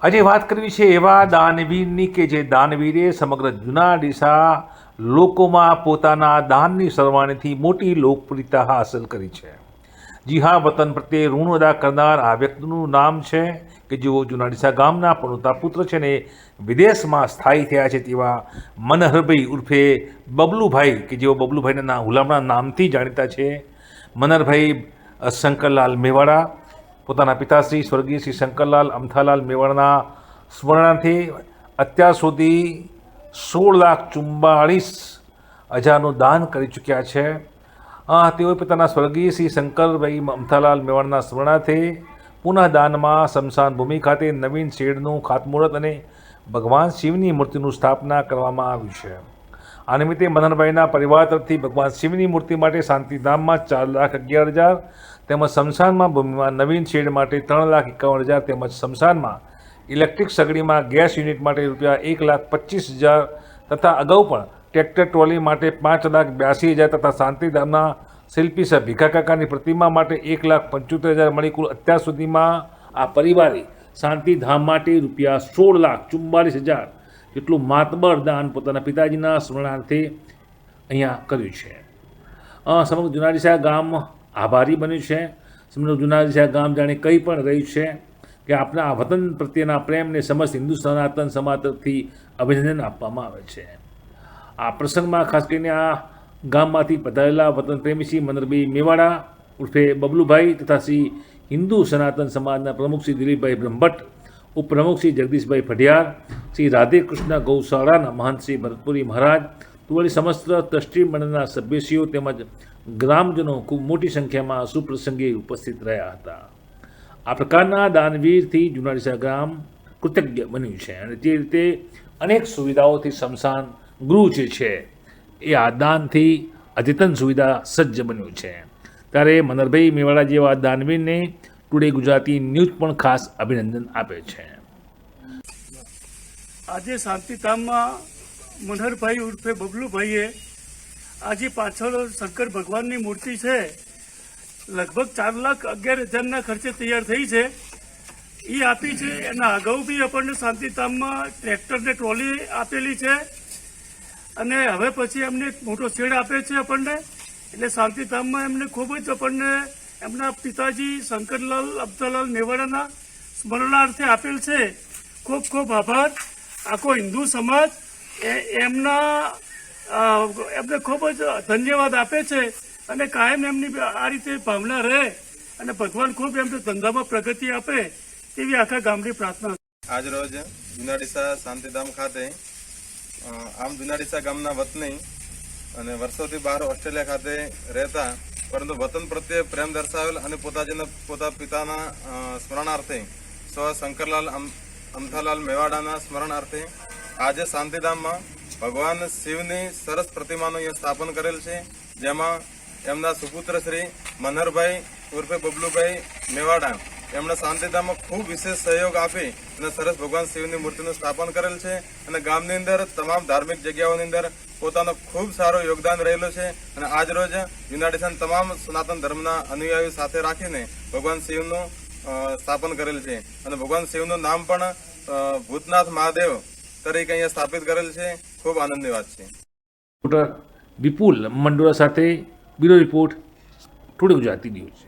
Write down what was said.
આજે વાત કરવી છે એવા દાનવીરની કે જે દાનવીરે સમગ્ર જૂના ડીસા લોકોમાં પોતાના દાનની સરવાણીથી મોટી લોકપ્રિયતા હાંસલ કરી છે। જી હા, વતન પ્રત્યે ઋણ અદા કરનાર આ વ્યક્તિનું નામ છે કે જેઓ જૂના ડીસા ગામના પનોતા પુત્ર છે ને વિદેશમાં સ્થાયી થયા છે તેવા મનહરભાઈ ઉર્ફે બબલુભાઈ કે જેઓ બબલુભાઈના હુલામણા નામથી જાણીતા છે। મનહરભાઈ શંકરલાલ મેવાડા પોતાના પિતાશ્રી સ્વર્ગીય શ્રી શંકરલાલ અમથાલાલ મેવાડના સ્મરણાર્થે અત્યાર સુધી 16,44,000નું દાન કરી ચૂક્યા છે। તેઓએ પોતાના સ્વર્ગીય શ્રી શંકરભાઈ અમથાલાલ મેવાડના સ્મરણાર્થે પુનઃ દાનમાં સ્મશાન ભૂમિ ખાતે નવીન શેડનું ખાતમુહૂર્ત અને ભગવાન શિવની મૂર્તિનું સ્થાપના કરવામાં આવ્યું છે। આ નિમિત્તે મનહરભાઈના પરિવાર તરફથી ભગવાન શિવની મૂર્તિ માટે શાંતિધામમાં 4,11,000 તેમજ સ્મશાનમાં ભૂમિમાં નવીન શેડ માટે 3,51,000 તેમજ સ્મશાનમાં ઇલેક્ટ્રિક સગડીમાં ગેસ યુનિટ માટે ₹1,25,000 તથા અગાઉ પણ ટ્રેક્ટર ટ્રોલી માટે 5,82,000 તથા શાંતિધામના શિલ્પી સાહેબ ભીખા કાકાની પ્રતિમા માટે 1,75,000 મળી કુલ અત્યાર સુધીમાં આ પરિવારે શાંતિધામ માટે ₹16,44,000 જેટલું માતબર દાન પોતાના પિતાજીના સ્મરણાર્થે અહીંયા કર્યું છે। સમગ્ર જૂના ડીસા ગામ આભારી બન્યું છે। સમગ્ર જૂના ડીસા ગામ જાણે કંઈ પણ રહ્યું છે કે આપણા વતન પ્રત્યેના પ્રેમને સમસ્ત હિન્દુ સનાતન સમાજ તરફથી અભિનંદન આપવામાં આવે છે। આ પ્રસંગમાં ખાસ કરીને આ ગામમાંથી પધારેલા વતન પ્રેમી શ્રી મનહરભાઈ મેવાડા ઉર્ફે બબલુભાઈ તથા શ્રી હિન્દુ સનાતન સમાજના પ્રમુખ શ્રી દિલીપભાઈ બ્રહ્મભટ્ટ, ઉપપ્રમુખ શ્રી જગદીશભાઈ ફઢિયાર, શ્રી રાધે કૃષ્ણ ગૌશાળાના મહંત શ્રી ભરતપુરી મહારાજ, વળી સમસ્ત ટ્રસ્ટી મંડળના સભ્યશ્રીઓ તેમજ ગ્રામજનો ખૂબ મોટી સંખ્યામાં સુપ્રસંગે ઉપસ્થિત રહ્યા હતા। આ પ્રકારના દાનવીરથી જૂના ડીસા ગામ કૃતજ્ઞ બન્યું છે અને તે રીતે અનેક સુવિધાઓથી સ્મશાન ગૃહ જે છે એ આ દાનથી અદ્યતન સુવિધા સજ્જ બન્યું છે। ત્યારે મનહરભાઈ મેવાડા જેવા દાનવીરને ટુડે ગુજરાતી ન્યૂઝ પણ ખાસ અભિનંદન આપે છે। આજે શાંતિધામમાં મનહરભાઈ ઉર્ફે બબલુભાઈએ આજે પાછળ શંકર ભગવાનની મૂર્તિ છે લગભગ 4,11,000ના ખર્ચે તૈયાર થઈ છે એ આપી છે। એના અગાઉ બી આપણને શાંતિધામમાં ટ્રેક્ટર ને ટ્રોલી આપેલી છે અને હવે પછી એમને મોટો શેડ આપે છે આપણને। એટલે શાંતિધામમાં એમને ખૂબ જ આપણને એમના પિતાજી શંકરલાલ અમથાલાલ મેવાડાના સ્મરણાર્થે આપેલ છે। ખૂબ ખૂબ આભાર। આખો હિન્દુ સમાજ એમને ખૂબ જ ધન્યવાદ આપે છે અને કાયમ એમની આ રીતે ભાવના રહે અને ભગવાન ખૂબ એમને ધંધામાં પ્રગતિ આપે તેવી આખા ગામની પ્રાર્થના। આજ રોજ જૂના ડીસા શાંતિધામ ખાતે આમ જૂના ડીસા ગામના વતની અને વર્ષોથી બહાર ઓસ્ટ્રેલિયા ખાતે રહેતા પરંતુ વતન પ્રત્યે પ્રેમ દર્શાવેલ અને પોતા પિતાના સ્મરણાર્થે સ્વ શંકરલાલ અમથાલાલ મેવાડાના સ્મરણાર્થે આજે શાંતિધામમાં ભગવાન શિવની સરસ પ્રતિમાનું અહીંયા સ્થાપન કરેલ છે, જેમાં એમના સુપુત્ર શ્રી મનહરભાઈ ઉર્ફે બબલુભાઈ મેવાડા એમણે શાંતિધામમાં ખૂબ વિશેષ સહયોગ આપી અને સરસ ભગવાન શિવની મૂર્તિનું સ્થાપન કરેલ છે અને ગામની અંદર તમામ ધાર્મિક જગ્યાઓની અંદર પોતાનો ખૂબ સારો યોગદાન રહેલું છે અને આજ રોજ જૂના ડીસાના તમામ સનાતન ધર્મના અનુયાયીઓ સાથે રાખીને ભગવાન શિવનું સ્થાપન કરેલ છે અને ભગવાન શિવનું નામ પણ ભૂતનાથ મહાદેવ તરીકે અહીંયા સ્થાપિત કરેલ છે। ખૂબ આનંદની વાત છે। વિપુલ મંડોરા સાથે bureau report today Gujarati news.